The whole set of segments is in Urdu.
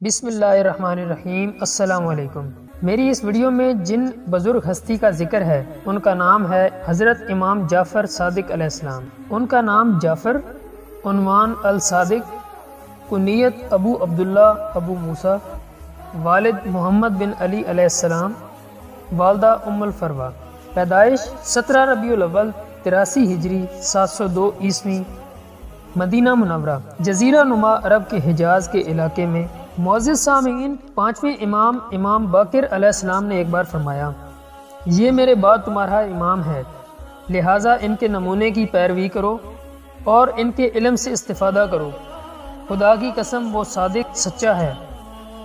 بسم اللہ الرحمن الرحیم۔ السلام علیکم۔ میری اس ویڈیو میں جن بزرگ ہستی کا ذکر ہے ان کا نام ہے حضرت امام جعفر صادق علیہ السلام۔ ان کا نام جعفر، عنوان الصادق، کنیت ابو عبداللہ ابو موسیٰ، والد محمد بن علی علیہ السلام، والدہ ام الفروا۔ پیدائش 17 ربیع الاول 83 ہجری 702 عیسوی، مدینہ منورہ، جزیرہ نما عرب کے حجاز کے علاقے میں۔ معزز سامعین، 5ویں امام باقر علیہ السلام نے ایک بار فرمایا، یہ میرے بعد تمہارا امام ہے، لہٰذا ان کے نمونے کی پیروی کرو اور ان کے علم سے استفادہ کرو۔ خدا کی قسم وہ صادق سچا ہے،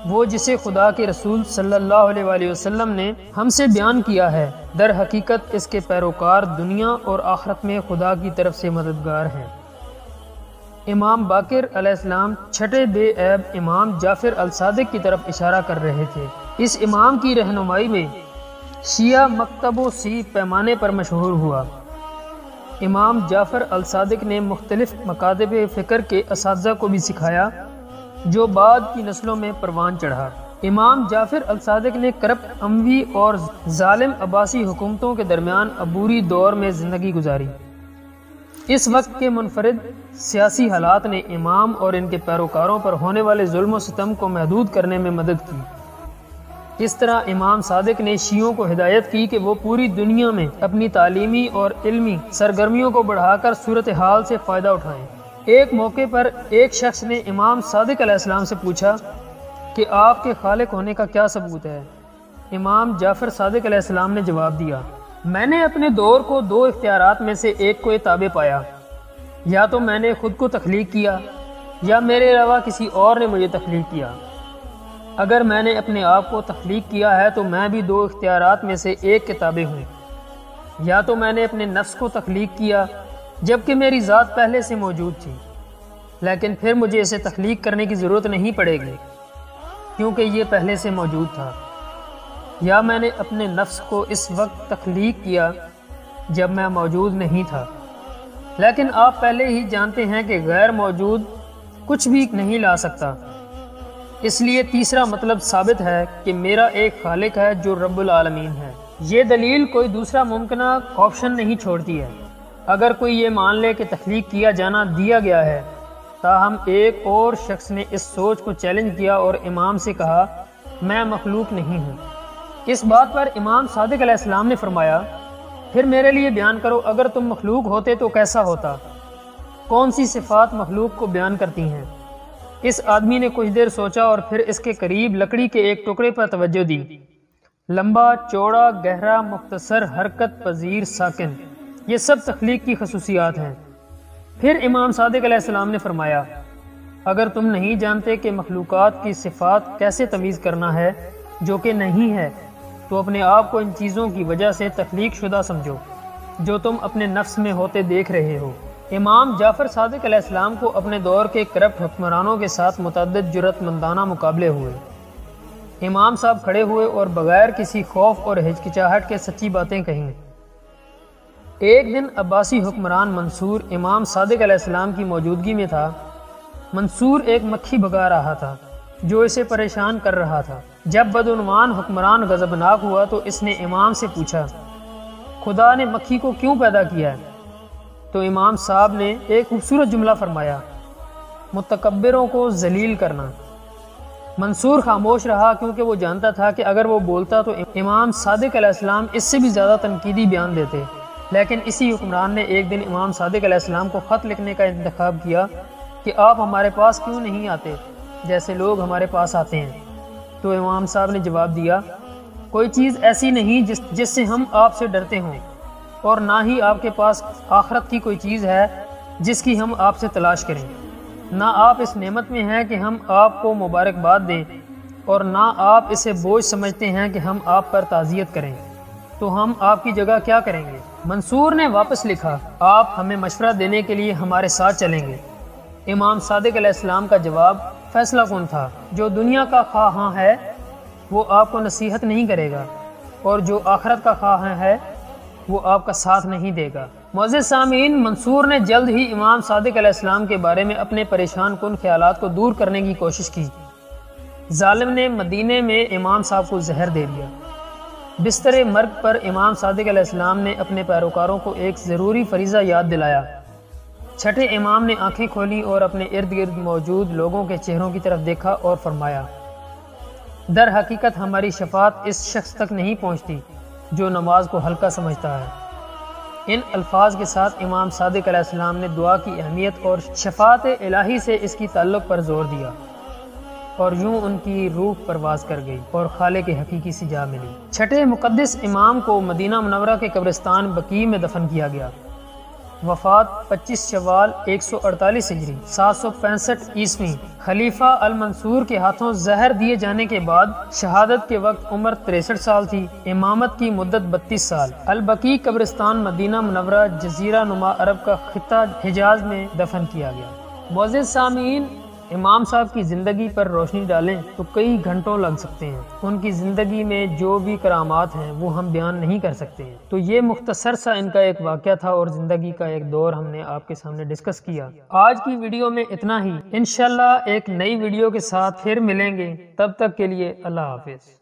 وہ جسے خدا کے رسول صلی اللہ علیہ وآلہ وسلم نے ہم سے بیان کیا ہے، در حقیقت اس کے پیروکار دنیا اور آخرت میں خدا کی طرف سے مددگار ہیں۔ امام باقر علیہ السلام چھٹے بے عیب امام جعفر الصادق کی طرف اشارہ کر رہے تھے۔ اس امام کی رہنمائی میں شیعہ مکتب و سی پیمانے پر مشہور ہوا۔ امام جعفر الصادق نے مختلف مکاتب فکر کے اساتذہ کو بھی سکھایا جو بعد کی نسلوں میں پروان چڑھا۔ امام جعفر الصادق نے کرپٹ اموی اور ظالم عباسی حکومتوں کے درمیان عبوری دور میں زندگی گزاری۔ اس وقت کے منفرد سیاسی حالات نے امام اور ان کے پیروکاروں پر ہونے والے ظلم و ستم کو محدود کرنے میں مدد کی۔ اس طرح امام صادق نے شیعوں کو ہدایت کی کہ وہ پوری دنیا میں اپنی تعلیمی اور علمی سرگرمیوں کو بڑھا کر صورتحال سے فائدہ اٹھائیں۔ ایک موقع پر ایک شخص نے امام صادق علیہ السلام سے پوچھا کہ آپ کے خالق ہونے کا کیا ثبوت ہے؟ امام جعفر صادق علیہ السلام نے جواب دیا، میں نے اپنے دور کو دو اختیارات میں سے ایک کو تابع پایا، یا تو میں نے خود کو تخلیق کیا یا میرے علاوہ کسی اور نے مجھے تخلیق کیا۔ اگر میں نے اپنے آپ کو تخلیق کیا ہے تو میں بھی دو اختیارات میں سے ایک کے تابع ہوں، یا تو میں نے اپنے نفس کو تخلیق کیا جبکہ میری ذات پہلے سے موجود تھی، لیکن پھر مجھے اسے تخلیق کرنے کی ضرورت نہیں پڑے گی کیونکہ یہ پہلے سے موجود تھا، یا میں نے اپنے نفس کو اس وقت تخلیق کیا جب میں موجود نہیں تھا۔ لیکن آپ پہلے ہی جانتے ہیں کہ غیر موجود کچھ بھی نہیں لا سکتا، اس لیے تیسرا مطلب ثابت ہے کہ میرا ایک خالق ہے جو رب العالمین ہے۔ یہ دلیل کوئی دوسرا ممکنہ آپشن نہیں چھوڑتی ہے۔ اگر کوئی یہ مان لے کہ تخلیق کیا جانا دیا گیا ہے، تاہم ایک اور شخص نے اس سوچ کو چیلنج کیا اور امام سے کہا، میں مخلوق نہیں ہوں۔ اس بات پر امام صادق علیہ السلام نے فرمایا، پھر میرے لیے بیان کرو، اگر تم مخلوق ہوتے تو کیسا ہوتا؟ کون سی صفات مخلوق کو بیان کرتی ہیں؟ اس آدمی نے کچھ دیر سوچا اور پھر اس کے قریب لکڑی کے ایک ٹکڑے پر توجہ دی۔ لمبا، چوڑا، گہرا، مختصر، حرکت پذیر، ساکن، یہ سب تخلیق کی خصوصیات ہیں۔ پھر امام صادق علیہ السلام نے فرمایا، اگر تم نہیں جانتے کہ مخلوقات کی صفات کیسے تمیز کرنا ہے جو کہ نہیں ہے، تو اپنے آپ کو ان چیزوں کی وجہ سے تخلیق شدہ سمجھو جو تم اپنے نفس میں ہوتے دیکھ رہے ہو۔ امام جعفر صادق علیہ السلام کو اپنے دور کے کرپٹ حکمرانوں کے ساتھ متعدد جرأت مندانہ مقابلے ہوئے۔ امام صاحب کھڑے ہوئے اور بغیر کسی خوف اور ہچکچاہٹ کے سچی باتیں کہیں۔ ایک دن عباسی حکمران منصور امام صادق علیہ السلام کی موجودگی میں تھا۔ منصور ایک مکھی بھگا رہا تھا جو اسے پریشان کر رہا تھا۔ جب بدعنوان حکمران غضبناک ہوا تو اس نے امام سے پوچھا، خدا نے مکھی کو کیوں پیدا کیا ہے؟ تو امام صاحب نے ایک خوبصورت جملہ فرمایا، متکبروں کو ذلیل کرنا۔ منصور خاموش رہا کیونکہ وہ جانتا تھا کہ اگر وہ بولتا تو امام صادق علیہ السلام اس سے بھی زیادہ تنقیدی بیان دیتے۔ لیکن اسی حکمران نے ایک دن امام صادق علیہ السلام کو خط لکھنے کا انتخاب کیا کہ آپ ہمارے پاس کیوں نہیں آتے جیسے لوگ ہمارے پاس آتے ہیں؟ تو امام صاحب نے جواب دیا، کوئی چیز ایسی نہیں جس سے ہم آپ سے ڈرتے ہوں، اور نہ ہی آپ کے پاس آخرت کی کوئی چیز ہے جس کی ہم آپ سے تلاش کریں۔ نہ آپ اس نعمت میں ہیں کہ ہم آپ کو مبارکباد دیں، اور نہ آپ اسے بوجھ سمجھتے ہیں کہ ہم آپ پر تعزیت کریں، تو ہم آپ کی جگہ کیا کریں گے؟ منصور نے واپس لکھا، آپ ہمیں مشورہ دینے کے لیے ہمارے ساتھ چلیں گے۔ امام صادق علیہ السلام کا جواب فیصلہ کن تھا، جو دنیا کا خواہاں ہے وہ آپ کو نصیحت نہیں کرے گا، اور جو آخرت کا خواہاں ہے وہ آپ کا ساتھ نہیں دے گا۔ معزز سامعین، منصور نے جلد ہی امام صادق علیہ السلام کے بارے میں اپنے پریشان کن خیالات کو دور کرنے کی کوشش کی۔ ظالم نے مدینے میں امام صاحب کو زہر دے دیا۔ بستر مرگ پر امام صادق علیہ السلام نے اپنے پیروکاروں کو ایک ضروری فریضہ یاد دلایا۔ چھٹے امام نے آنکھیں کھولی اور اپنے ارد گرد موجود لوگوں کے چہروں کی طرف دیکھا اور فرمایا، در حقیقت ہماری شفاعت اس شخص تک نہیں پہنچتی جو نماز کو ہلکا سمجھتا ہے۔ ان الفاظ کے ساتھ امام صادق علیہ السلام نے دعا کی اہمیت اور شفاعت الہی سے اس کی تعلق پر زور دیا، اور یوں ان کی روح پرواز کر گئی اور خالق حقیقی سے جا ملی۔ چھٹے مقدس امام کو مدینہ منورہ کے قبرستان بقیع میں دفن کیا گیا۔ وفات 25 شوال 148 ہجری 765 عیسوی۔ خلیفہ المنصور کے ہاتھوں زہر دیے جانے کے بعد شہادت کے وقت عمر 63 سال تھی۔ امامت کی مدت 32 سال۔ البقیع قبرستان مدینہ منورہ جزیرہ نما عرب کا خطہ حجاز میں دفن کیا گیا۔ معزز سامعین، امام صاحب کی زندگی پر روشنی ڈالیں تو کئی گھنٹوں لگ سکتے ہیں۔ ان کی زندگی میں جو بھی کرامات ہیں وہ ہم بیان نہیں کر سکتے ہیں۔ تو یہ مختصر سا ان کا ایک واقعہ تھا اور زندگی کا ایک دور ہم نے آپ کے سامنے ڈسکس کیا۔ آج کی ویڈیو میں اتنا ہی۔ انشاءاللہ ایک نئی ویڈیو کے ساتھ پھر ملیں گے، تب تک کے لیے اللہ حافظ۔